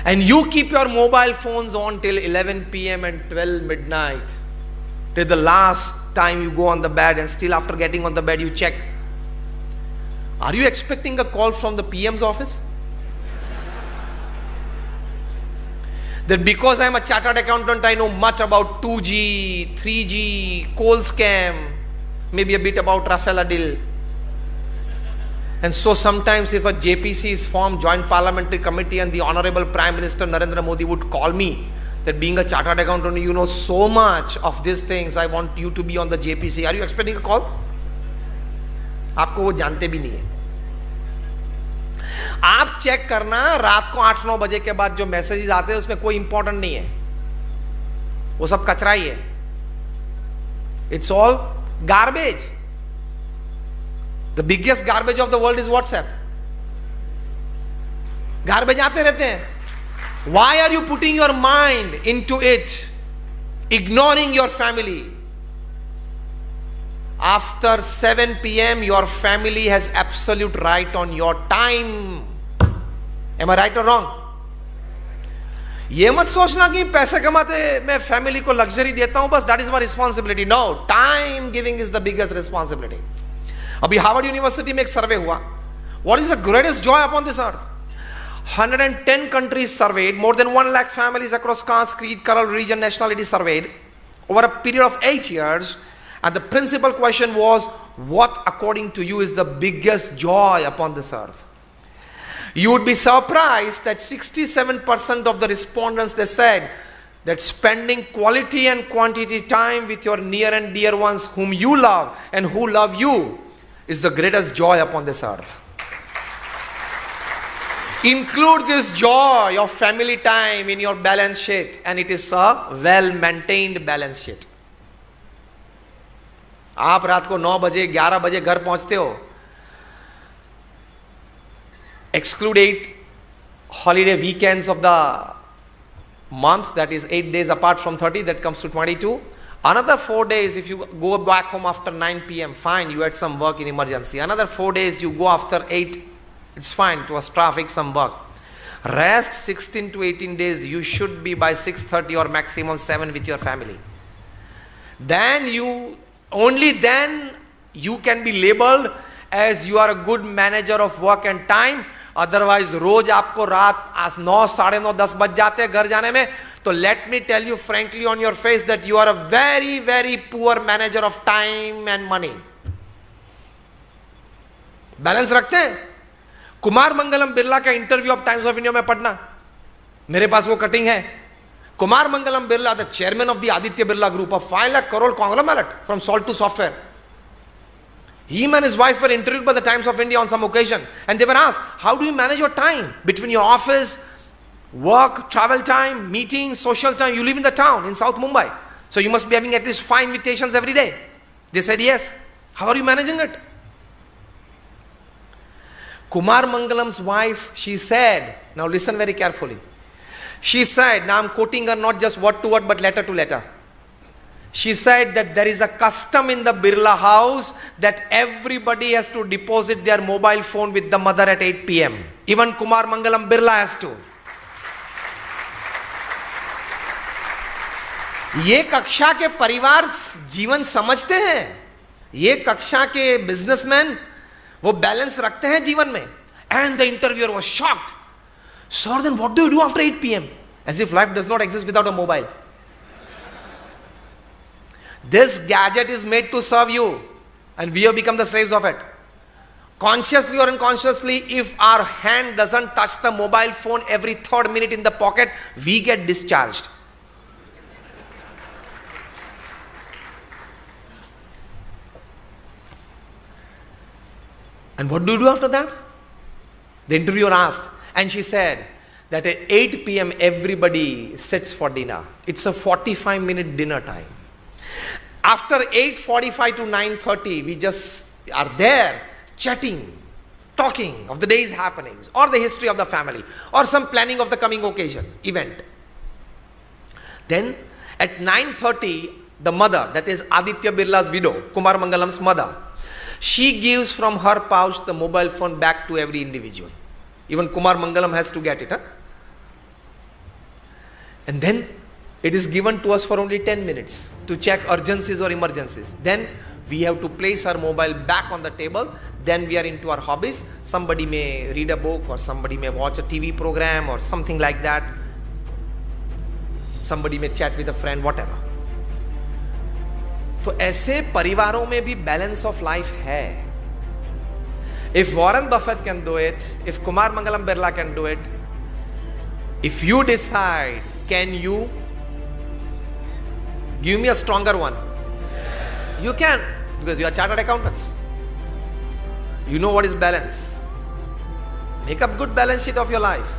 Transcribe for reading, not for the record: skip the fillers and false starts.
And you keep your mobile phones on till 11 p.m. and 12 midnight, till the last time you go on the bed, and still after getting on the bed you check. Are you expecting a call from the PM's office? That because I am a chartered accountant, I know much about 2G, 3G, coal scam, maybe a bit about Rafale deal. And so sometimes if a JPC is formed, Joint Parliamentary Committee, and the Honorable Prime Minister Narendra Modi would call me, that being a chartered accountant, you know so much of these things, I want you to be on the JPC. Are you expecting a call? आपको वो जानते भी नहीं है. आप check करना, रात को 8-9 बजे के बाद जो मैसेजेस आते हैं उसमें कोई इंपॉर्टेंट नहीं है, वो सब कचरा ही है. It's all garbage. The biggest garbage of the world is WhatsApp. Garbage आते रहते हैं. Why are you putting your mind into it, ignoring your family? After 7 p.m. your family has absolute right on your time. Am I right or wrong? ये मत सोचना कि पैसे कमाते मैं फैमिली को लग्जरी देता हूं बस, that is my responsibility. No, time giving is the biggest responsibility. अभी हार्वर्ड यूनिवर्सिटी में एक सर्वे हुआ. What is the greatest joy upon this earth? 110 countries surveyed, more than 1 lakh families across caste, creed, color, religion, nationality surveyed over a period of 8 years, and the principal question was, what according to you is the biggest joy upon this earth? You would be surprised that 67% of the respondents, they said that spending quality and quantity time with your near and dear ones whom you love and who love you is the greatest joy upon this earth. Include this joy of family time in your balance sheet, and it is a well-maintained balance sheet. आप रात को 9 बजे 11 बजे घर पहुंचते हो. Exclude 8 holiday weekends of the month, that is 8 days apart from 30, that comes to 22. Another 4 days, if you go back home after 9 p.m, fine, you had some work in emergency. Another 4 days, you go after 8, it's fine, it was traffic, some work. Rest 16 to 18 days, you should be by 6:30 or maximum 7 with your family. Then only then you can be labeled as you are a good manager of work and time. Otherwise, रोज आपको रात 9, 9:30, 10 बज जाते हैं घर जाने में. तो let me tell you frankly on your face that you are a very, very poor manager of time and money. Balance रखते हैं. कुमार मंगलम बिरला का interview of Times of India में पढ़ना, मेरे पास वो कटिंग है. Kumar Mangalam Birla, the chairman of the Aditya Birla group, of 5 lakh crore conglomerate from salt to software. Him and his wife were interviewed by the Times of India on some occasion, and they were asked, how do you manage your time between your office, work, travel time, meetings, social time? You live in the town in South Mumbai, so you must be having at least 5 invitations every day. They said yes. How are you managing it? Kumar Mangalam's wife, she said, now listen very carefully. She said, now I'm quoting her not just word to word but letter to letter. She said that there is a custom in the Birla house that everybody has to deposit their mobile phone with the mother at 8 p.m. Even Kumar Mangalam Birla has to. ये कक्षा के परिवार जीवन समझते हैं. ये कक्षा के बिजनेसमैन वो बैलेंस रखते हैं जीवन में. And the interviewer was shocked. Sir, then what do you do after 8 p.m? As if life does not exist without a mobile. This gadget is made to serve you, and we have become the slaves of it. Consciously or unconsciously, if our hand doesn't touch the mobile phone every 3rd minute in the pocket, we get discharged. And what do you do after that? The interviewer asked, and she said that at 8 p.m. everybody sits for dinner. It's a 45-minute dinner time. After 8:45 to 9:30, we just are there chatting, talking of the day's happenings or the history of the family or some planning of the coming occasion, event. Then at 9:30, the mother, that is Aditya Birla's widow, Kumar Mangalam's mother, she gives from her pouch the mobile phone back to every individual. Even Kumar Mangalam has to get it. And then it is given to us for only 10 minutes to check urgencies or emergencies. Then we have to place our mobile back on the table. Then we are into our hobbies. Somebody may read a book, or somebody may watch a TV program or something like that. Somebody may chat with a friend, whatever. तो ऐसे परिवारों में भी balance of life है. If Warren Buffett can do it, if Kumar Mangalam Birla can do it, if you decide, can you? Give me a stronger one. You can, because you are chartered accountants. You know what is balance. Make up good balance sheet of your life.